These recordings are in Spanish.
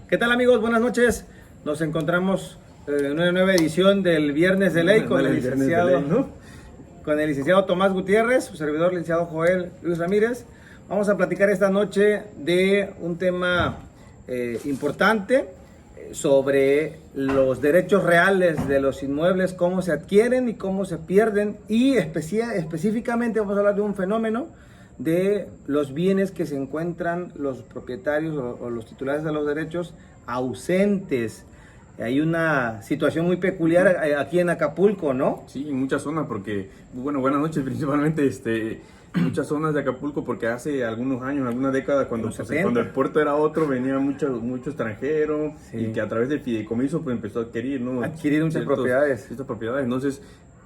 ¿Qué tal, amigos? Buenas noches. Nos encontramos en una nueva edición del Viernes de Ley con el licenciado Tomás Gutiérrez, su servidor, licenciado Joel Luis Ramírez. Vamos a platicar esta noche de un tema importante sobre los derechos reales de los inmuebles, cómo se adquieren y cómo se pierden, y específicamente vamos a hablar de un fenómeno de los bienes que se encuentran los propietarios o los titulares de los derechos ausentes. Hay una situación muy peculiar aquí en Acapulco, ¿no? Sí, en muchas zonas, porque, bueno, buenas noches, principalmente, muchas zonas de Acapulco, porque hace algunos años, algunas décadas, cuando el puerto era otro, venía mucho extranjero, sí, y que a través del fideicomiso pues empezó a adquirir, ¿no? Adquirir muchas propiedades. Estas propiedades, entonces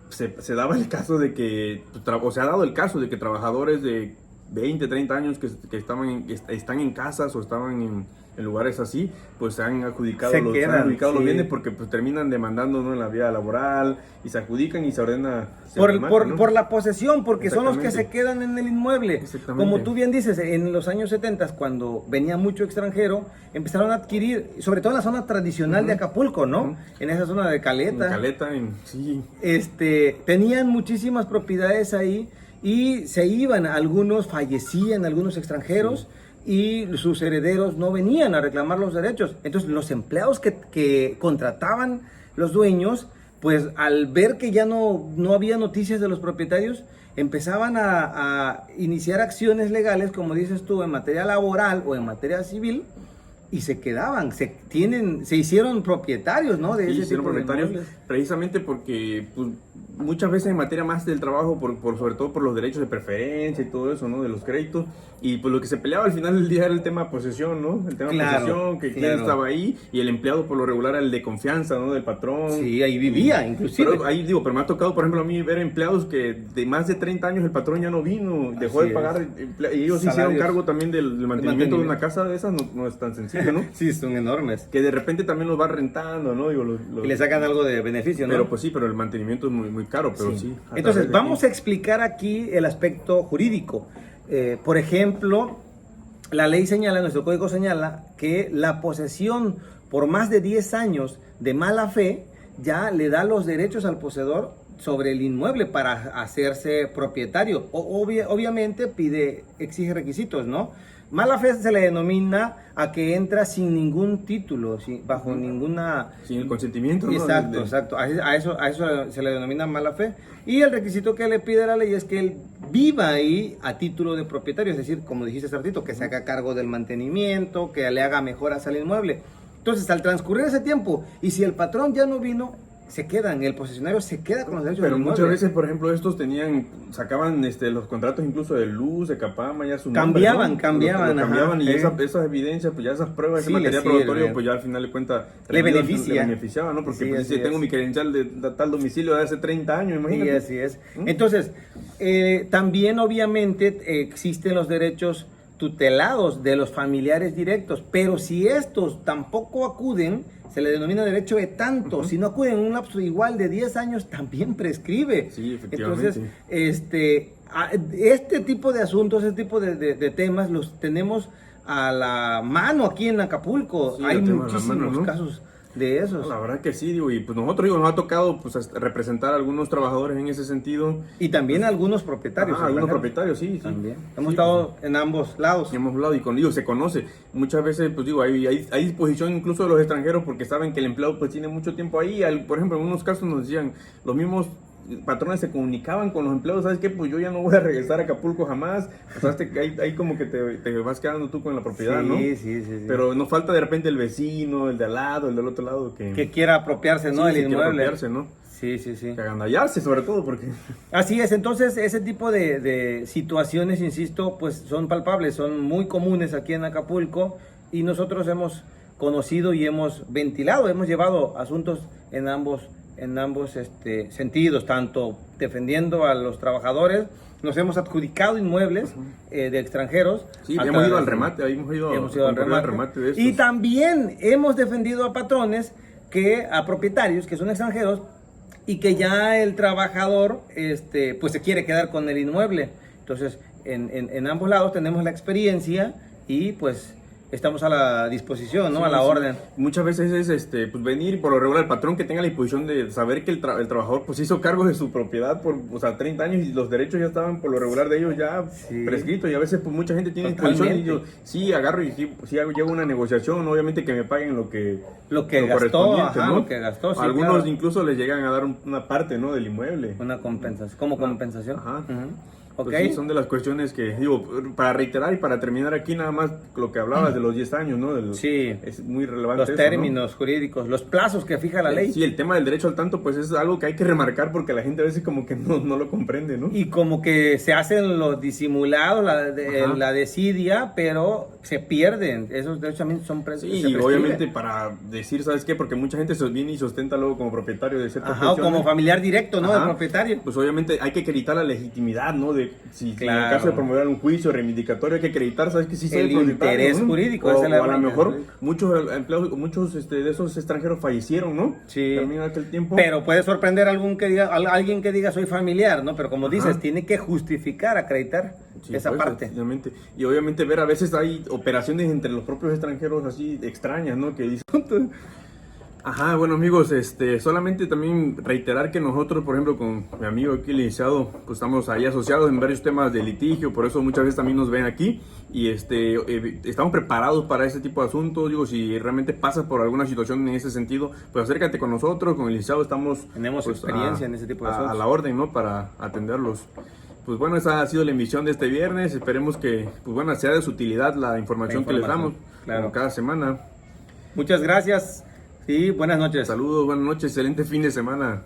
se daba el caso de que, o se ha dado el caso de que trabajadores de 20, 30 años que están en casas o estaban en lugares así, pues se han adjudicado, los bienes, porque pues terminan demandando, ¿no?, en la vía laboral, y se adjudican y se ordena por la posesión, porque son los que se quedan en el inmueble. Como tú bien dices, en los años 70, cuando venía mucho extranjero, empezaron a adquirir, sobre todo en la zona tradicional de Acapulco, ¿no? En esa zona de Caleta. Sí. Tenían muchísimas propiedades ahí y se iban, algunos fallecían, algunos extranjeros, sí, y sus herederos no venían a reclamar los derechos. Entonces los empleados que contrataban los dueños, pues al ver que ya no había noticias de los propietarios, empezaban a iniciar acciones legales, como dices tú, en materia laboral o en materia civil, y se quedaban, se hicieron propietarios, ¿no? De ese tipo de inmuebles. Precisamente porque pues, muchas veces en materia más del trabajo, sobre todo por los derechos de preferencia y todo eso, ¿no? De los créditos, y pues lo que se peleaba al final del día era el tema posesión, ¿no? El tema posesión, que quién estaba ahí, y el empleado por lo regular era el de confianza, ¿no? Del patrón. Sí, ahí vivía, inclusive. Pero me ha tocado, por ejemplo, a mí ver empleados que de más de 30 años el patrón ya no vino, dejó de pagar, y ellos hicieron cargo también del mantenimiento de una casa de esas, no es tan sencillo, ¿no? Sí, son enormes. Que de repente también los va rentando, ¿no? Y le sacan algo de beneficio, ¿no? Pero pues sí, pero el mantenimiento es muy caro, pero sí. Entonces, vamos a explicar aquí el aspecto jurídico. Por ejemplo, la ley señala, nuestro código señala, que la posesión por más de 10 años de mala fe ya le da los derechos al poseedor sobre el inmueble para hacerse propietario. Obviamente exige requisitos, ¿no? Mala fe se le denomina a que entra sin ningún título, bajo ninguna... Sin el consentimiento, ¿no? Exacto. A eso se le denomina mala fe. Y el requisito que le pide la ley es que él viva ahí a título de propietario, es decir, como dijiste hace ratito, que se haga cargo del mantenimiento, que le haga mejoras al inmueble. Entonces, al transcurrir ese tiempo, y si el patrón ya no vino, el posesionario se queda con los derechos del inmueble. Pero muchas veces, por ejemplo, estos sacaban los contratos incluso de luz, de Capama, ya su cambiaban, y esas evidencias, pues ya esas pruebas, ese material probatorio, pues ya al final de cuentas le beneficiaba, ¿no? Porque pues, si tengo mi credencial de tal domicilio de hace 30 años, imagínate. Sí, así es. Entonces, también obviamente existen los derechos tutelados de los familiares directos, pero si estos tampoco acuden, se le denomina derecho de tanto. Si no acuden en un lapso igual de 10 años, también prescribe. Sí, efectivamente. Entonces, este tipo de asuntos, este tipo de temas los tenemos a la mano aquí en Acapulco. Sí, hay muchísimos casos de esos. La verdad que sí, y pues nosotros nos ha tocado pues representar a algunos trabajadores en ese sentido. Y también a algunos propietarios. Algunos propietarios, sí. También. Hemos estado en ambos lados. Hemos hablado y se conoce. Muchas veces, pues hay disposición incluso de los extranjeros porque saben que el empleado pues tiene mucho tiempo ahí. Por ejemplo, en unos casos nos decían, los mismos patrones se comunicaban con los empleados, ¿sabes qué? Pues yo ya no voy a regresar a Acapulco jamás. O sea, ahí como que te vas quedando tú con la propiedad, ¿no? Sí. Pero nos falta de repente el vecino, el de al lado, el del otro lado que quiera apropiarse, ¿no? El inmueble. ¿No? Sí. Que agandallarse sobre todo, porque... Así es, entonces ese tipo de situaciones, insisto, pues son palpables, son muy comunes aquí en Acapulco, y nosotros hemos conocido y hemos ventilado, hemos llevado asuntos en ambos sentidos, tanto defendiendo a los trabajadores, nos hemos adjudicado inmuebles de extranjeros. Sí, hemos ido al remate, hemos ido al remate de estos. Y también hemos defendido a patrones, a propietarios que son extranjeros, y que ya el trabajador pues se quiere quedar con el inmueble. Entonces, en ambos lados tenemos la experiencia, y pues estamos a la disposición, ¿no? Sí, A la sí. orden. Muchas veces es pues venir y por lo regular el patrón que tenga la imposición de saber que el trabajador pues hizo cargo de su propiedad por, o sea, 30 años y los derechos ya estaban por lo regular de ellos ya Sí. prescritos, y a veces pues mucha gente tiene Totalmente. imposición y yo sí agarro y sí llevo una negociación, obviamente que me paguen lo Gastó, correspondiente, ajá, ¿no? lo que gastó, sí, Algunos claro. incluso les llegan a dar una parte, ¿no? Del inmueble. Una compensación, como compensación. Ajá. Ujú. Pues Ok. sí, son de las cuestiones que, digo, para reiterar y para terminar aquí nada más lo que hablabas de los 10 años, ¿no? Sí. Es muy relevante Los eso, ¿no? términos jurídicos, los plazos que fija la ley. Sí, el tema del derecho al tanto, pues es algo que hay que remarcar porque la gente a veces como que no lo comprende, ¿no? Y como que se hacen los disimulados, Ajá. la desidia, pero se pierden. Esos derechos también son Sí, se y prescriben. obviamente para decir, ¿sabes qué? Porque mucha gente se viene y sustenta luego como propietario de ciertas Ajá, o como cuestiones. familiar directo, ¿no? Ajá. Del propietario. Pues obviamente hay que acreditar la legitimidad, ¿no? De si Claro. en el caso de promover un juicio reivindicatorio hay que acreditar, ¿sabes? Que sí soy El propietario, interés ¿no? jurídico, O, esa es la o a lo bronca, mejor ¿no? muchos empleados, muchos de esos extranjeros fallecieron, ¿no? Sí. También en aquel tiempo. Pero puede sorprender a alguien que diga soy familiar, ¿no? Pero como Ajá. dices, tiene que justificar, acreditar Sí, esa pues, parte. efectivamente. Y obviamente ver a veces hay operaciones entre los propios extranjeros así extrañas, ¿no? Que dicen... Ajá, bueno amigos, solamente también reiterar que nosotros, por ejemplo, con mi amigo aquí, el licenciado, pues estamos ahí asociados en varios temas de litigio, por eso muchas veces también nos ven aquí y estamos preparados para ese tipo de asuntos. Digo, si realmente pasas por alguna situación en ese sentido, pues acércate con nosotros, con el licenciado estamos... Tenemos pues, experiencia en ese tipo de a asuntos. la orden, ¿no? Para atenderlos. Pues bueno, esa ha sido la emisión de este viernes. Esperemos que, pues bueno, sea de su utilidad la información que les damos, claro. como cada semana. Muchas gracias y buenas noches. Saludos, buenas noches, excelente fin de semana.